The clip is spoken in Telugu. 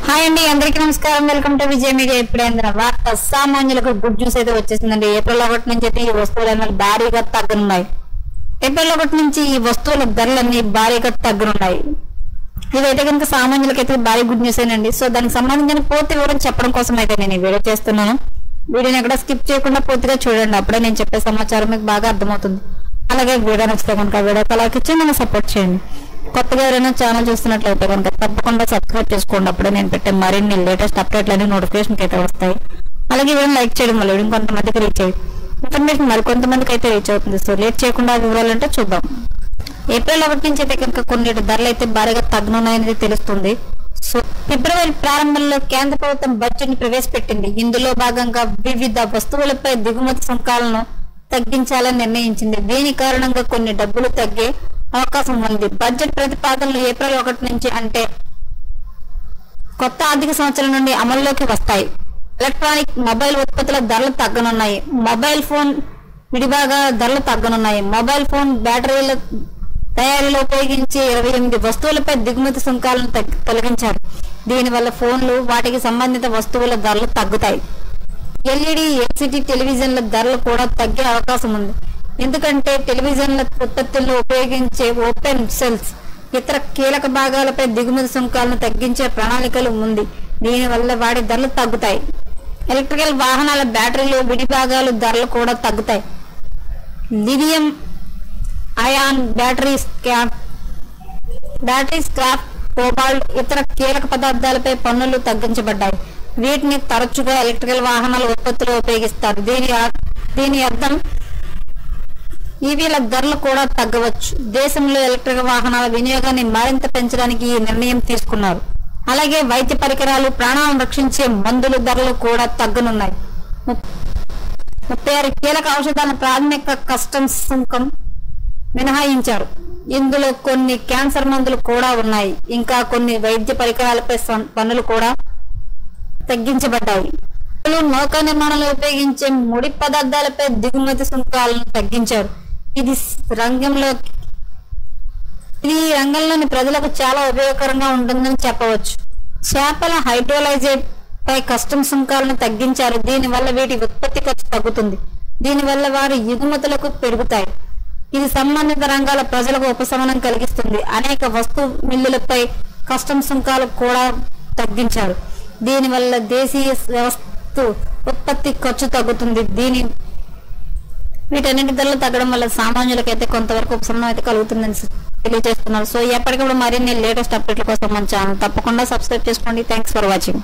హాయ్ అండి, అందరికీ నమస్కారం. Welcome to Vijay media. ఇప్పుడేంద్ర వార్త సామాన్యులకు గుడ్ న్యూస్ అయితే వచ్చేసిందండి. ఏప్రిల్ 1 నుంచి అయితే ఈ వస్తువులు భారీగా తగ్గనున్నాయి. ఏప్రిల్ 1 నుంచి ఈ వస్తువుల ధరలన్నీ భారీగా తగ్గనున్నాయి. ఇదైతే కనుక సామాన్యులకైతే భారీ గుడ్ న్యూస్ ఏనండి. సో దానికి సంబంధించిన పూర్తి వివరం చెప్పడం కోసం అయితే నేను ఈ వీడియో చేస్తున్నాను. వీడియోని ఎక్కడ స్కిప్ చేయకుండా పూర్తిగా చూడండి, అప్పుడే నేను చెప్పే సమాచారం మీకు బాగా అర్థమవుతుంది. అలాగే వీడియో నచ్చితే కనుక వీడియోకి అలాగే ఇచ్చి నన్ను సపోర్ట్ చేయండి. కొత్తగా ఎవరైనా ఛానల్ చూస్తున్నట్లయితే కనుక తప్పకుండా సబ్స్క్రైబ్ చేసుకోండి. అప్పుడే నేను పెట్టే మరిన్ని లేటెస్ట్ అప్డేట్లన్నీ నోటిఫికేషన్కి అయితే వస్తాయి. అలాగే వీడియో లైక్ చేయడం వల్ల వీడియో కొంతమందికి రీచ్ అయ్యి ఇన్ఫర్మేషన్ మరికొంతమందికి అయితే రీచ్ అవుతుంది. సో లేట్ చేయకుండా వివరాలంటే చూద్దాం. ఏప్రిల్ 1 నుంచి అయితే కనుక కొన్ని ధరలు అయితే భారీగా తగ్గనున్నాయనేది తెలుస్తుంది. సో ఫిబ్రవరి ప్రారంభంలో కేంద్ర ప్రభుత్వం బడ్జెట్ ని ప్రవేశపెట్టింది. ఇందులో భాగంగా వివిధ వస్తువులపై దిగుమతి సుంకాలను తగ్గించాలని నిర్ణయించింది. దీని కారణంగా కొన్ని డబ్బులు తగ్గే అవకాశం ఉంది. బడ్జెట్ ప్రతిపాదనలు ఏప్రిల్ 1 నుంచి అంటే కొత్త ఆర్థిక సంవత్సరం నుండి అమల్లోకి వస్తాయి. ఎలక్ట్రానిక్ మొబైల్ ఉత్పత్తుల ధరలు తగ్గనున్నాయి. మొబైల్ ఫోన్ విడిభాగాల ధరలు తగ్గనున్నాయి. మొబైల్ ఫోన్ బ్యాటరీల తయారీలో ఉపయోగించే 28 వస్తువులపై దిగుమతి సుంకాలను తొలగించారు. దీనివల్ల ఫోన్లు వాటికి సంబంధిత వస్తువుల ధరలు తగ్గుతాయి. ఎల్ఈడి ఎల్సిడి టెలివిజన్ల ధరలు కూడా తగ్గే అవకాశం ఉంది. ఎందుకంటే టెలివిజన్ల ఉత్పత్తుల్లో ఉపయోగించే ఓపెన్ సెల్స్ ఇతర కీలక భాగాలపై దిగుమతి సుంకాలను తగ్గించే ప్రణాళికలు ఉంది. దీనివల్ల వాటి ధరలు తగ్గుతాయి. ఎలక్ట్రికల్ వాహనాల బ్యాటరీలు విడిభాగాలు ధరలు కూడా తగ్గుతాయి. Lithium ion battery scrap cobalt ఇతర కీలక పదార్థాలపై పన్నులు తగ్గించబడ్డాయి. వీటిని తరచుగా ఎలక్ట్రికల్ వాహనాల ఉత్పత్తిలో ఉపయోగిస్తారు. దీని అర్థం ఈవీల ధరలు కూడా తగ్గవచ్చు. దేశంలో ఎలక్ట్రిక్ వాహనాల వినియోగాన్ని మరింత పెంచడానికి ఈ నిర్ణయం తీసుకున్నారు. అలాగే వైద్య పరికరాలు, ప్రాణాలను రక్షించే మందుల ధరలు కూడా తగ్గనున్నాయి. 36 కీలక ఔషధాల ప్రాథమిక కస్టమ్స్ సుంకం మినహాయించారు. ఇందులో కొన్ని క్యాన్సర్ మందులు కూడా ఉన్నాయి. ఇంకా కొన్ని వైద్య పరికరాలపై పన్నులు కూడా తగ్గించబడ్డాయి. నౌకా నిర్మాణంలో ఉపయోగించే ముడి పదార్థాలపై దిగుమతి సుంకాలను తగ్గించారు. ఇది రంగంలోని ప్రజలకు చాలా ఉపయోగకరంగా ఉంటుందని చెప్పవచ్చు. చేపల హైడ్రోలైజేట్ పై కస్టమ్స్ సుంకాలను తగ్గించారు. దీనివల్ల వీటి ఉత్పత్తి ఖర్చు తగ్గుతుంది. దీనివల్ల వారి ఎగుమతులకు పెరుగుతాయి. ఇది సంబంధిత రంగాల ప్రజలకు ఉపశమనం కలిగిస్తుంది. అనేక వస్తు మిల్లులపై కస్టమ్స్ సుంకాలు కూడా తగ్గించారు. దీనివల్ల దేశీయ వస్తు ఉత్పత్తి ఖర్చు తగ్గుతుంది. వీటన్నిటి ధరలు తగ్గడం వల్ల సామాన్యులకైతే కొంతవరకు ఉపశమనం అయితే కలుగుతుందని తెలియజేస్తున్నారు. సో ఎప్పటికప్పుడు మరిన్ని లేటెస్ట్ అప్డేట్ల కోసం మన ఛానల్ తప్పకుండా సబ్స్క్రైబ్ చేసుకోండి. Thanks for watching.